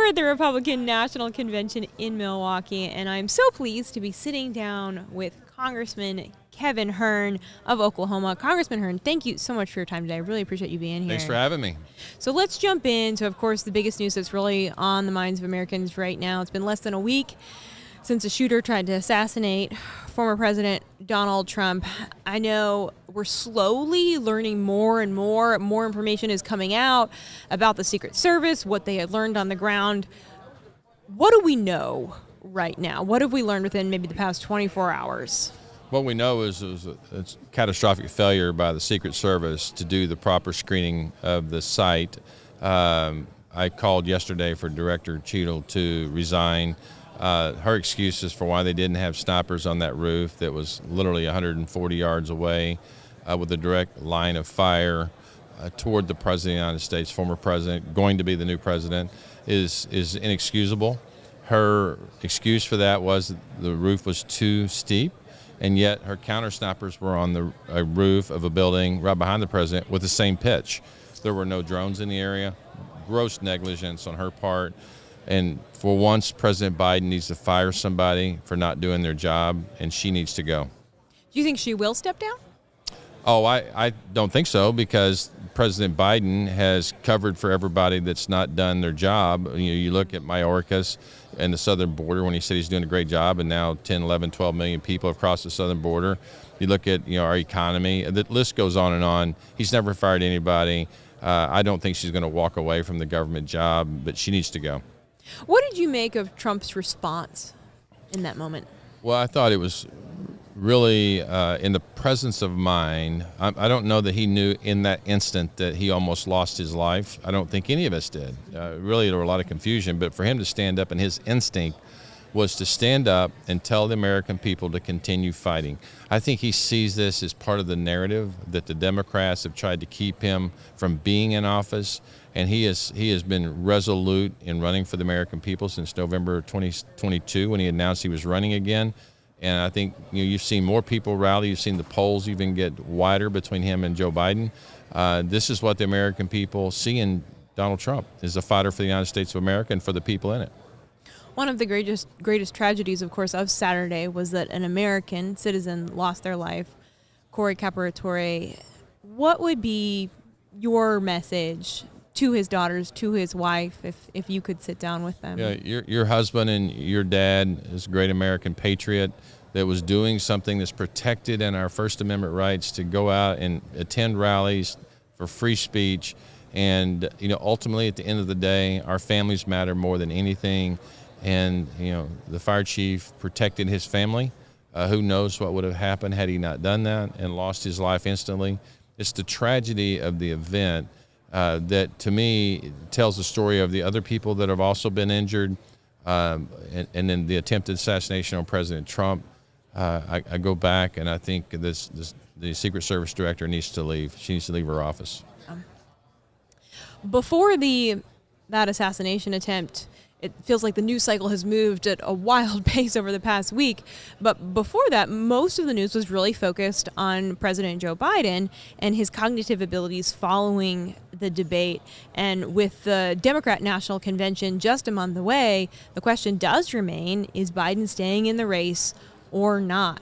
We're at the Republican National Convention in Milwaukee, and I'm so pleased to be sitting down with Congressman Kevin Hern of Oklahoma. Congressman Hern, thank you so much for your time today. I really appreciate you being here. Thanks for having me. So let's jump into, of course, the biggest news that's really on the minds of Americans right now. It's been less than a week since a shooter tried to assassinate former President Donald Trump. I know we're slowly learning more and more. More information is coming out about the Secret Service, what they had learned on the ground. What do we know right now? What have we learned within maybe the past 24 hours? What we know is it's catastrophic failure by the Secret Service to do the proper screening of the site. I called yesterday for Director Cheadle to resign. Her excuses for why they didn't have snipers on that roof that was literally 140 yards away with a direct line of fire toward the President of the United States, former President, going to be the new President, is inexcusable. Her excuse for that was the roof was too steep, and yet her counter snipers were on the roof of a building right behind the President with the same pitch. There were no drones in the area. Gross negligence on her part. And for once, President Biden needs to fire somebody for not doing their job, and she needs to go. Do you think she will step down? Oh, I don't think so, because President Biden has covered for everybody that's not done their job. You look at Mayorkas and the southern border when he said he's doing a great job, and now 10, 11, 12 million people have crossed the southern border. You look at our economy. The list goes on and on. He's never fired anybody. I don't think she's going to walk away from the government job, but she needs to go. What did you make of Trump's response in that moment? Well, I thought it was really in the presence of mind. I don't know that he knew in that instant that he almost lost his life. I don't think any of us did. Really, there were a lot of confusion, but for him to stand up, and his instinct was to stand up and tell the American people to continue fighting. I think he sees this as part of the narrative that the Democrats have tried to keep him from being in office, and he has been resolute in running for the American people since November 2022 when he announced he was running again. And I think you've seen more people rally. You've seen the polls even get wider between him and Joe Biden. This is what the American people see in Donald Trump, is a fighter for the United States of America and for the people in it. One of the greatest tragedies, of course, of Saturday was that an American citizen lost their life, Corey Caporatore. What would be your message to his daughters, to his wife, if you could sit down with them? Yeah, your husband and your dad is a great American patriot that was doing something that's protected in our First Amendment rights to go out and attend rallies for free speech. And, ultimately at the end of the day, our families matter more than anything. And, the fire chief protected his family. Who knows what would have happened had he not done that and lost his life instantly. It's the tragedy of the event that, to me, tells the story of the other people that have also been injured, and then the attempted assassination on President Trump. I go back, and I think the Secret Service director needs to leave. She needs to leave her office. Before that assassination attempt, it feels like the news cycle has moved at a wild pace over the past week. But before that, most of the news was really focused on President Joe Biden and his cognitive abilities following the debate. And with the Democrat National Convention just a month away, the question does remain, is Biden staying in the race or not?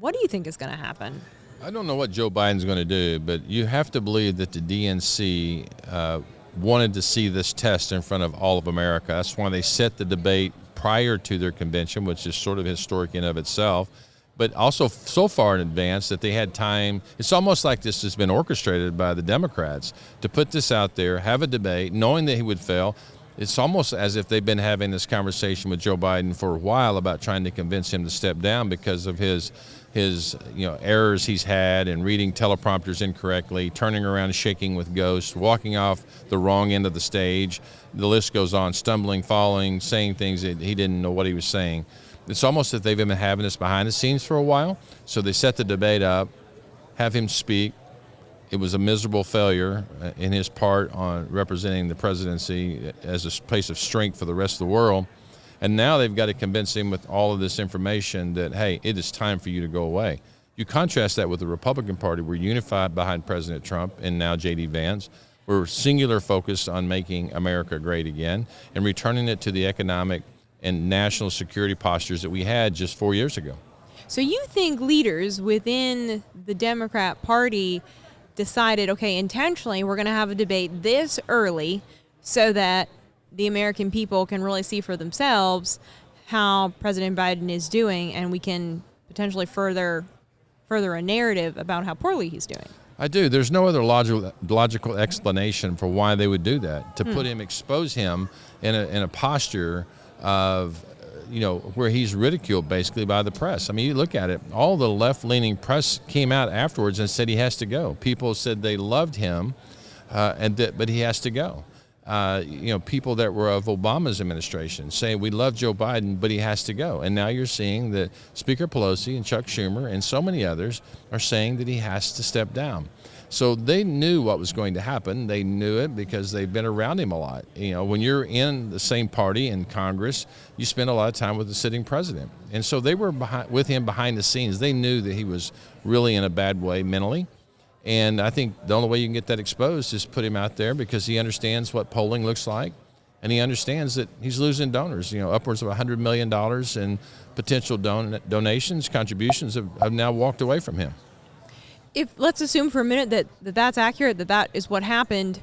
What do you think is going to happen? I don't know what Joe Biden's going to do, but you have to believe that the DNC wanted to see this test in front of all of America. That's why they set the debate prior to their convention, which is sort of historic in of itself, but also so far in advance that they had time. It's almost like this has been orchestrated by the Democrats to put this out there, have a debate, knowing that he would fail. It's almost as if they've been having this conversation with Joe Biden for a while about trying to convince him to step down because of his errors he's had in reading teleprompters incorrectly, turning around, shaking with ghosts, walking off the wrong end of the stage. The list goes on, stumbling, falling, saying things that he didn't know what he was saying. It's almost that they've been having this behind the scenes for a while. So they set the debate up, have him speak. It was a miserable failure in his part on representing the presidency as a place of strength for the rest of the world. And now they've got to convince him with all of this information that, hey, it is time for you to go away. You contrast that with the Republican Party. We're unified behind President Trump and now J.D. Vance. were singular focused on making America great again and returning it to the economic and national security postures that we had just 4 years ago. So you think leaders within the Democrat Party decided, okay, intentionally we're going to have a debate this early so that the American people can really see for themselves how President Biden is doing, and we can potentially further a narrative about how poorly he's doing? I do. There's no other logical explanation for why they would do that, to put him, expose him in a posture of, where he's ridiculed basically by the press. I mean, you look at it, all the left-leaning press came out afterwards and said he has to go. People said they loved him, but he has to go. People that were of Obama's administration saying we love Joe Biden, but he has to go. And now you're seeing that Speaker Pelosi and Chuck Schumer and so many others are saying that he has to step down. So they knew what was going to happen. They knew it because they've been around him a lot. When you're in the same party in Congress, you spend a lot of time with the sitting president. And so they were with him behind the scenes. They knew that he was really in a bad way mentally. And I think the only way you can get that exposed is put him out there, because he understands what polling looks like, and he understands that he's losing donors. Upwards of $100 million in potential donations, contributions have now walked away from him. If let's assume for a minute that's accurate, that is what happened,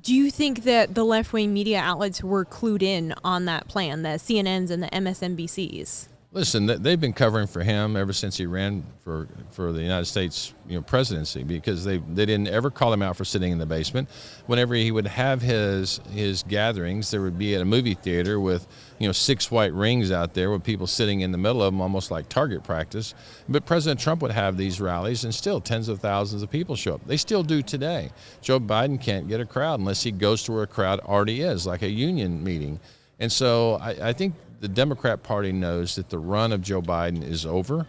do you think that the left-wing media outlets were clued in on that plan, the CNNs and the MSNBCs? Listen, they've been covering for him ever since he ran for the United States presidency, because they didn't ever call him out for sitting in the basement. Whenever he would have his gatherings, there would be at a movie theater with 6 white rings out there with people sitting in the middle of them, almost like target practice. But President Trump would have these rallies, and still tens of thousands of people show up. They still do today. Joe Biden can't get a crowd unless he goes to where a crowd already is, like a union meeting. And so I think the Democrat Party knows that the run of Joe Biden is over.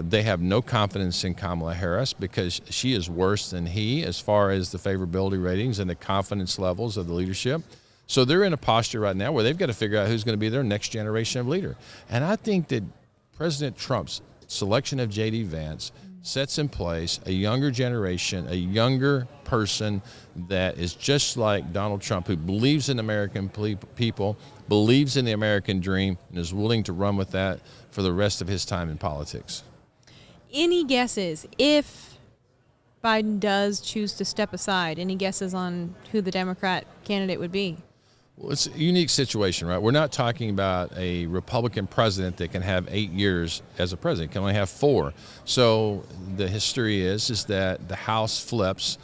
They have no confidence in Kamala Harris because she is worse than he as far as the favorability ratings and the confidence levels of the leadership. So they're in a posture right now where they've got to figure out who's going to be their next generation of leader. And I think that President Trump's selection of J.D. Vance sets in place a younger generation, a younger person that is just like Donald Trump, who believes in American people, believes in the American dream, and is willing to run with that for the rest of his time in politics. Any guesses, if Biden does choose to step aside, any guesses on who the Democrat candidate would be? Well, it's a unique situation, right? We're not talking about a Republican president that can have 8 years as a president, can only have 4. So the history is that the House flips.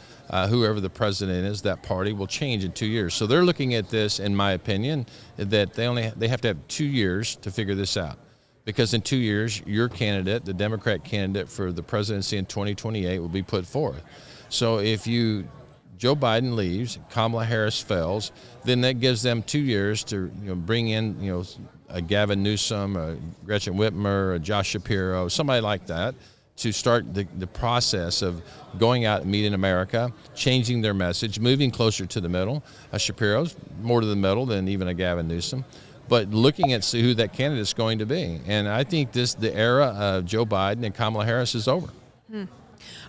Whoever the president is, that party will change in 2 years. So they're looking at this, in my opinion, that they have to have 2 years to figure this out. Because in 2 years, your candidate, the Democrat candidate for the presidency in 2028, will be put forth. So if Joe Biden leaves, Kamala Harris fails, then that gives them 2 years to bring in a Gavin Newsom, a Gretchen Whitmer, a Josh Shapiro, somebody like that, to start the process of going out and meeting America, changing their message, moving closer to the middle. Shapiro's more to the middle than even a Gavin Newsom, but looking at who that candidate is going to be. And I think the era of Joe Biden and Kamala Harris is over. All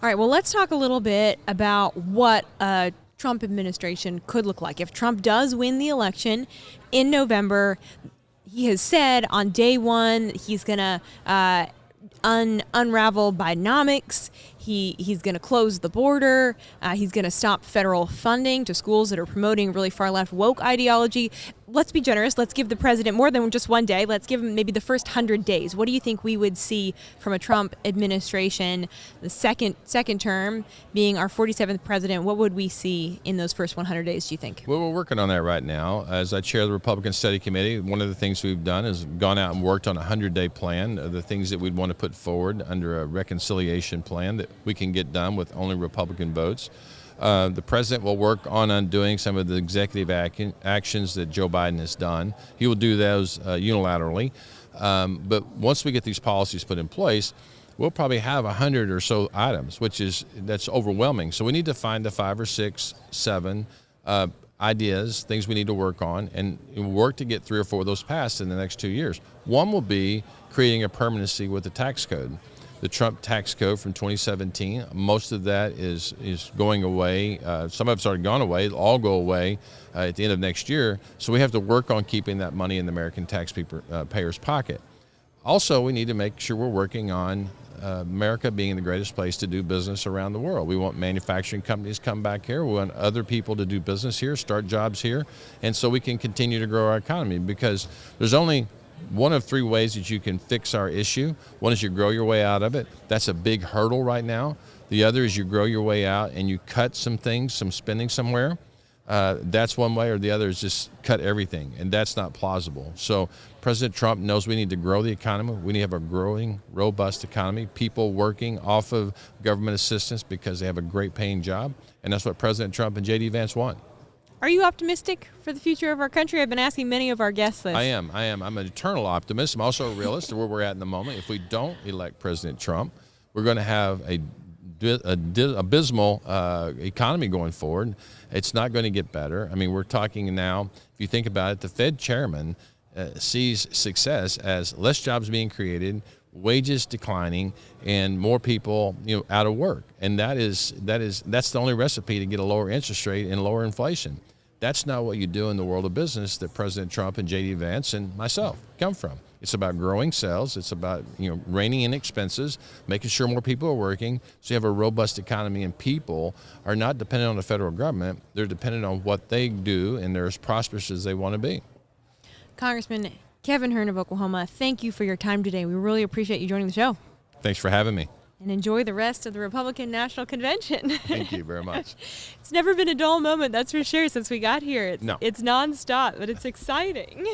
right, well, let's talk a little bit about what a Trump administration could look like. If Trump does win the election in November, he has said on day one he's going to unravel Bidenomics. He's going to close the border. He's going to stop federal funding to schools that are promoting really far left woke ideology. Let's be generous. Let's give the president more than just one day. Let's give him maybe the first 100 days. What do you think we would see from a Trump administration? The second term being our 47th president, what would we see in those first 100 days, do you think? Well, we're working on that right now. As I chair the Republican Study Committee, one of the things we've done is gone out and worked on a 100-day plan, the things that we'd want to put forward under a reconciliation plan that we can get done with only Republican votes. The president will work on undoing some of the executive actions that Joe Biden has done. He will do those unilaterally. But once we get these policies put in place, we'll probably have 100 or so items, that's overwhelming. So we need to find the 5 or 6, 7 ideas, things we need to work on, and work to get 3 or 4 of those passed in the next 2 years. One will be creating a permanency with the tax code. the Trump tax code from 2017. Most of that is going away. Some of it's already gone away. It'll all go away at the end of next year. So we have to work on keeping that money in the American taxpayer's pocket. Also, we need to make sure we're working on America being the greatest place to do business around the world. We want manufacturing companies to come back here. We want other people to do business here, start jobs here, and so we can continue to grow our economy, because there's only one of three ways that you can fix our issue. One is you grow your way out of it. That's a big hurdle right now. The other is you grow your way out and you cut some things, some spending somewhere. That's one way, or the other is just cut everything, and that's not plausible. So President Trump knows we need to grow the economy. We need to have a growing, robust economy, people working off of government assistance because they have a great paying job, and that's what President Trump and J.D. Vance want. Are you optimistic for the future of our country? I've been asking many of our guests this. I am. I'm an eternal optimist. I'm also a realist of where we're at in the moment. If we don't elect President Trump, we're going to have a abysmal economy going forward. It's not going to get better. I mean, we're talking now, if you think about it, the Fed chairman sees success as less jobs being created, wages declining, and more people, out of work. And that's the only recipe to get a lower interest rate and lower inflation. That's not what you do in the world of business that President Trump and J.D. Vance and myself come from. It's about growing sales. It's about reining in expenses, making sure more people are working, so you have a robust economy, and people are not dependent on the federal government. They're dependent on what they do, and they're as prosperous as they want to be. Congressman Kevin Hern of Oklahoma, thank you for your time today. We really appreciate you joining the show. Thanks for having me. And enjoy the rest of the Republican National Convention. Thank you very much. It's never been a dull moment, that's for sure, since we got here. No. It's nonstop, but it's exciting.